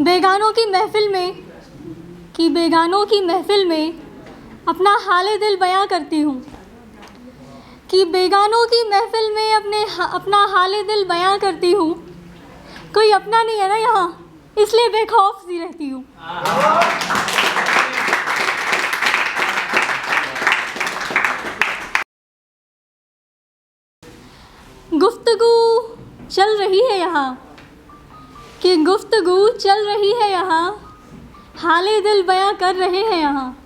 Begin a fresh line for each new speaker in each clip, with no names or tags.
बेगानों की महफ़िल में अपना हाले दिल बयां करती हूँ, कि बेगानों की महफ़िल में अपना हाले दिल बयां करती हूँ। कोई अपना नहीं है ना यहाँ, इसलिए बेखौफ सी रहती हूँ। गुफ्तगू चल रही है यहाँ, हाले दिल बयां कर रहे हैं यहाँ।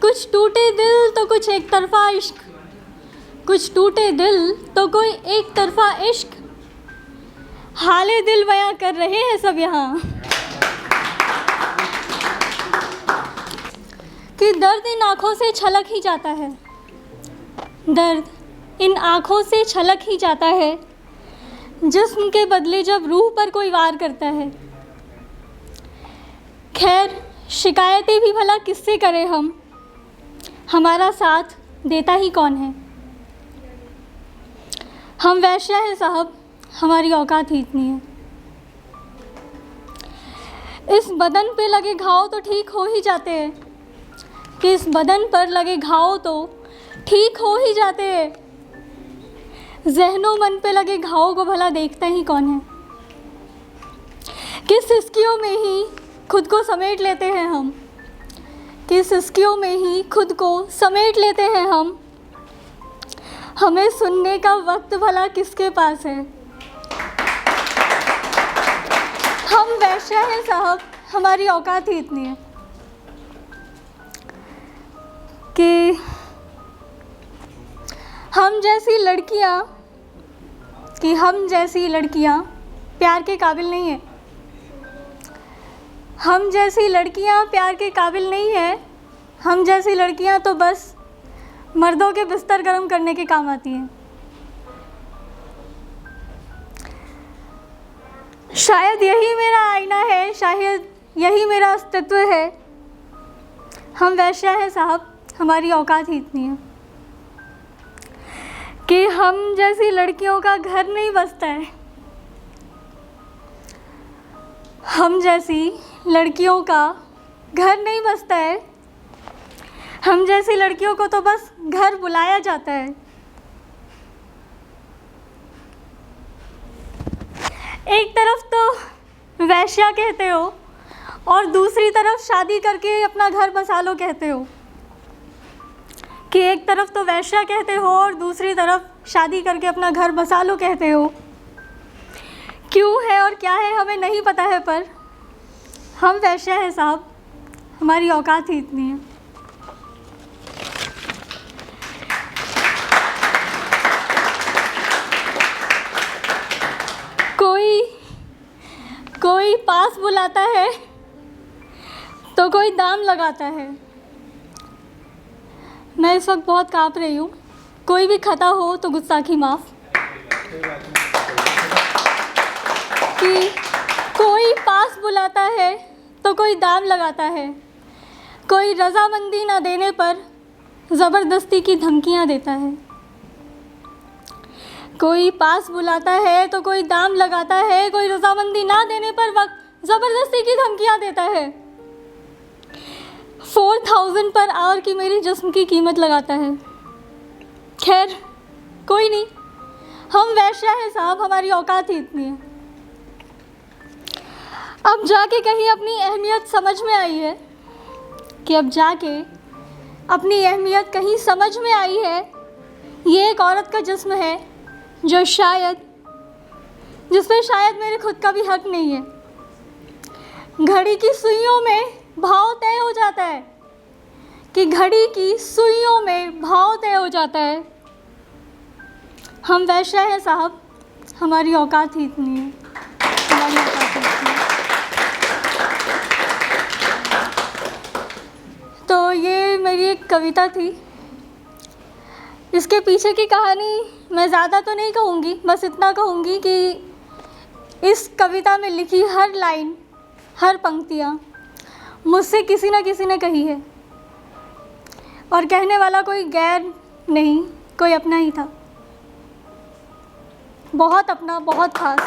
कुछ टूटे दिल तो कुछ एक तरफा इश्क, कुछ टूटे दिल तो कोई एक तरफा इश्क, हाले दिल बयां कर रहे हैं सब यहाँ। कि दर्द इन आँखों से छलक ही जाता है, दर्द इन आँखों से छलक ही जाता है, जिस्म के बदले जब रूह पर कोई वार करता है। खैर शिकायतें भी भला किससे करें हम, हमारा साथ देता ही कौन है। हम वैश्या हैं साहब, हमारी औकात ही इतनी है। इस बदन पे लगे घाव तो ठीक हो ही जाते हैं, कि इस बदन पर लगे घाव तो ठीक हो ही जाते हैं। ज़हनो मन पे लगे घाव को भला देखता ही कौन है। किस सिसकियों में ही खुद को समेट लेते हैं हम, किस सिसकियों में ही खुद को समेट लेते हैं हम। हमें सुनने का वक्त भला किसके पास है। हम वैश्या हैं साहब, हमारी औकात ही इतनी है। कि हम जैसी लड़कियां प्यार के काबिल नहीं है, हम जैसी लड़कियां प्यार के काबिल नहीं है। हम जैसी लड़कियां तो बस मर्दों के बिस्तर गर्म करने के काम आती हैं। शायद यही मेरा आईना है, शायद यही मेरा अस्तित्व है। हम वैश्या हैं साहब, हमारी औकात ही इतनी है। कि हम जैसी लड़कियों का घर नहीं बसता है, हम जैसी लड़कियों का घर नहीं बसता है। हम जैसी लड़कियों को तो बस घर बुलाया जाता है। एक तरफ तो वैश्या कहते हो और दूसरी तरफ शादी करके अपना घर बसा लो कहते हो। कि एक तरफ तो वैश्या कहते हो और दूसरी तरफ शादी करके अपना घर बसा लो कहते हो। क्यों है और क्या है हमें नहीं पता है, पर हम वैश्या हैं साहब, हमारी औकात ही इतनी है। कोई पास बुलाता है तो कोई दाम लगाता है। मैं इस वक्त बहुत काँप रही हूँ, कोई भी खता हो तो गुस्ताखी माफ़। कि कोई पास बुलाता है तो कोई दाम लगाता है, कोई रज़ामंदी ना देने पर ज़बरदस्ती की धमकियाँ देता है। कोई पास बुलाता है तो कोई दाम लगाता है, कोई रज़ामंदी ना देने पर ज़बरदस्ती की धमकियाँ देता है। 4000 पर आवर की मेरी जिस्म की कीमत लगाता है। खैर कोई नहीं, हम वैश्या हैं साहब, हमारी औकात ही इतनी है। अब जाके कहीं अपनी अहमियत समझ में आई है, कि अब जाके अपनी अहमियत कहीं समझ में आई है। ये एक औरत का जिस्म है जिस पे शायद मेरे खुद का भी हक नहीं है। घड़ी की सुइयों में भाव तय हो जाता है, कि घड़ी की सुइयों में भाव तय हो जाता है। हम वैश्या हैं साहब, हमारी औकात ही इतनी है, हमारी औकात ही इतनी है। तो ये मेरी एक कविता थी। इसके पीछे की कहानी मैं ज़्यादा तो नहीं कहूँगी, बस इतना कहूँगी कि इस कविता में लिखी हर लाइन, हर पंक्तियाँ मुझसे किसी न किसी ने कही है, और कहने वाला कोई गैर नहीं, कोई अपना ही था, बहुत अपना, बहुत खास।